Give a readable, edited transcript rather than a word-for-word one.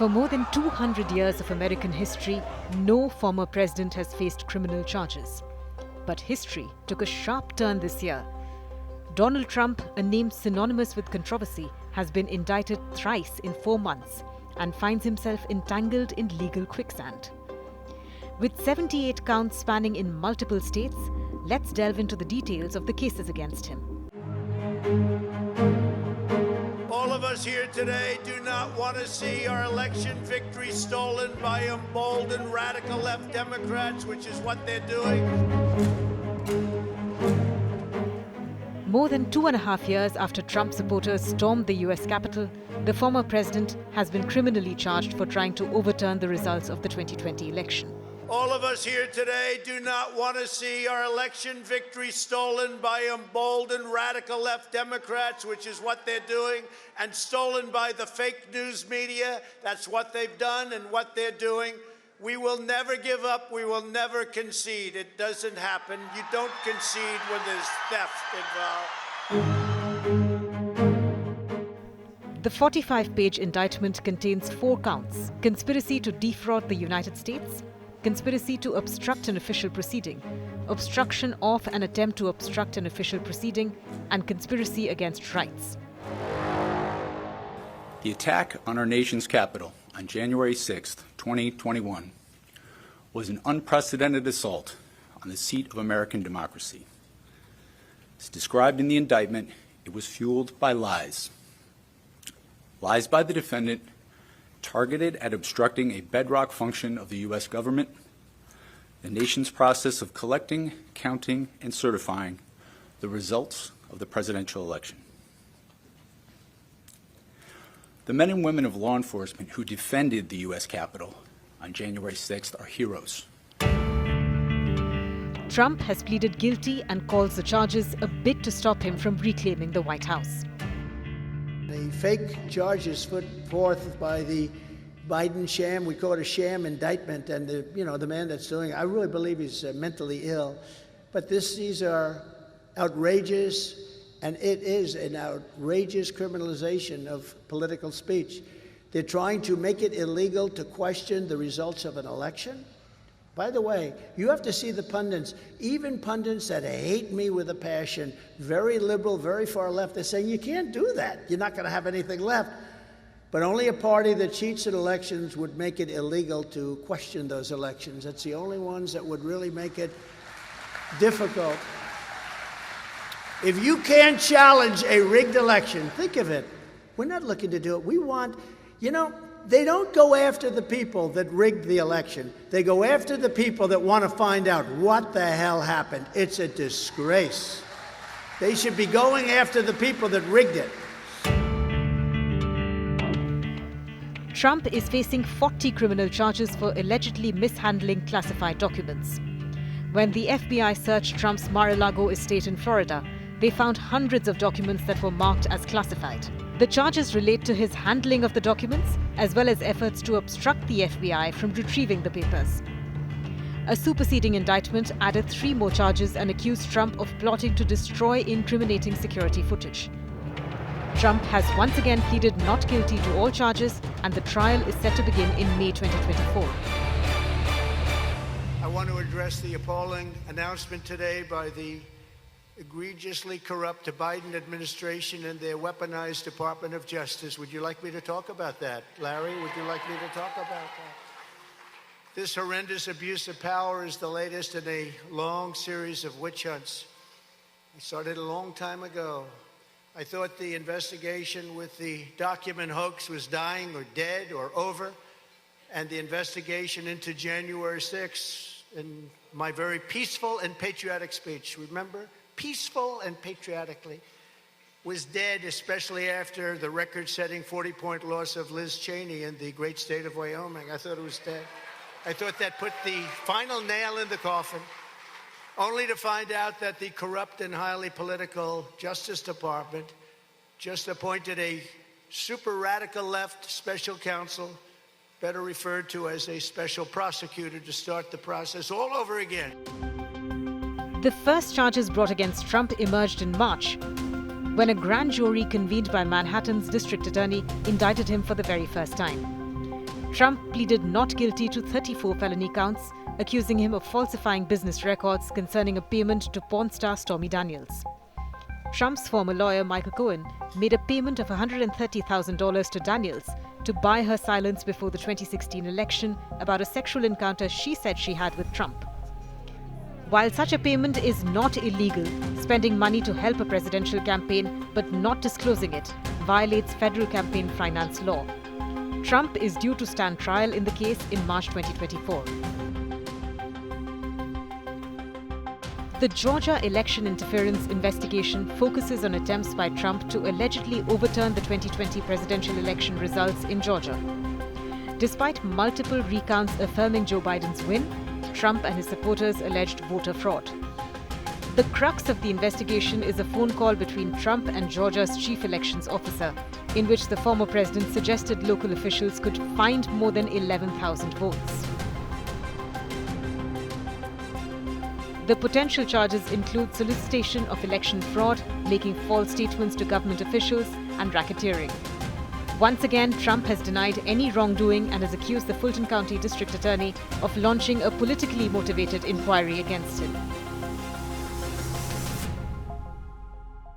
For more than 200 years of American history, no former president has faced criminal charges. But history took a sharp turn this year. Donald Trump, a name synonymous with controversy, has been indicted thrice in 4 months and finds himself entangled in legal quicksand. With 78 counts spanning in multiple states, let's delve into the details of the cases against him. All of us here today do not want to see our election victory stolen by emboldened radical left Democrats, which is what they're doing. More than 2.5 years after Trump supporters stormed the US Capitol, the former president has been criminally charged for trying to overturn the results of the 2020 election. All of us here today do not want to see our election victory stolen by emboldened radical left Democrats, which is what they're doing, and stolen by the fake news media. That's what they've done and what they're doing. We will never give up. We will never concede. It doesn't happen. You don't concede when there's theft involved. The 45-page indictment contains 4 counts: conspiracy to defraud the United States, conspiracy to obstruct an official proceeding, obstruction of an attempt to obstruct an official proceeding, and conspiracy against rights. The attack on our nation's capital on January 6, 2021, was an unprecedented assault on the seat of American democracy. As described in the indictment, it was fueled by lies. Lies by the defendant targeted at obstructing a bedrock function of the U.S. government, the nation's process of collecting, counting, and certifying the results of the presidential election. The men and women of law enforcement who defended the U.S. Capitol on January 6th are heroes. Trump has pleaded guilty and calls the charges a bid to stop him from reclaiming the White House. The fake charges put forth by the Biden sham, we call it a sham indictment, and the man that's doing it, I really believe he's mentally ill. But these are outrageous, and it is an outrageous criminalization of political speech. They're trying to make it illegal to question the results of an election. By the way, you have to see the pundits, even pundits that hate me with a passion, very liberal, very far left, they're saying you can't do that. You're not going to have anything left. But only a party that cheats at elections would make it illegal to question those elections. That's the only ones that would really make it difficult. If you can't challenge a rigged election, think of it. We're not looking to do it. We want, they don't go after the people that rigged the election. They go after the people that want to find out what the hell happened. It's a disgrace. They should be going after the people that rigged it. Trump is facing 40 criminal charges for allegedly mishandling classified documents. When the FBI searched Trump's Mar-a-Lago estate in Florida, they found hundreds of documents that were marked as classified. The charges relate to his handling of the documents, as well as efforts to obstruct the FBI from retrieving the papers. A superseding indictment added 3 more charges and accused Trump of plotting to destroy incriminating security footage. Trump has once again pleaded not guilty to all charges, and the trial is set to begin in May 2024. I want to address the appalling announcement today by the egregiously corrupt Biden administration and their weaponized Department of Justice. Would you like me to talk about that? Larry, would you like me to talk about that? This horrendous abuse of power is the latest in a long series of witch hunts. It started a long time ago. I thought the investigation with the document hoax was dying or dead or over, and the investigation into January 6th, in my very peaceful and patriotic speech, remember? Peaceful and patriotically, was dead, especially after the record-setting 40-point loss of Liz Cheney in the great state of Wyoming. I thought it was dead. I thought that put the final nail in the coffin, only to find out that the corrupt and highly political Justice Department just appointed a super radical left special counsel, better referred to as a special prosecutor, to start the process all over again. The first charges brought against Trump emerged in March, when a grand jury convened by Manhattan's district attorney indicted him for the very first time. Trump pleaded not guilty to 34 felony counts, accusing him of falsifying business records concerning a payment to porn star Stormy Daniels. Trump's former lawyer Michael Cohen made a payment of $130,000 to Daniels to buy her silence before the 2016 election about a sexual encounter she said she had with Trump. While such a payment is not illegal, spending money to help a presidential campaign but not disclosing it violates federal campaign finance law. Trump is due to stand trial in the case in March 2024. The Georgia election interference investigation focuses on attempts by Trump to allegedly overturn the 2020 presidential election results in Georgia. Despite multiple recounts affirming Joe Biden's win, Trump and his supporters alleged voter fraud. The crux of the investigation is a phone call between Trump and Georgia's chief elections officer, in which the former president suggested local officials could find more than 11,000 votes. The potential charges include solicitation of election fraud, making false statements to government officials, and racketeering. Once again, Trump has denied any wrongdoing and has accused the Fulton County District Attorney of launching a politically motivated inquiry against him.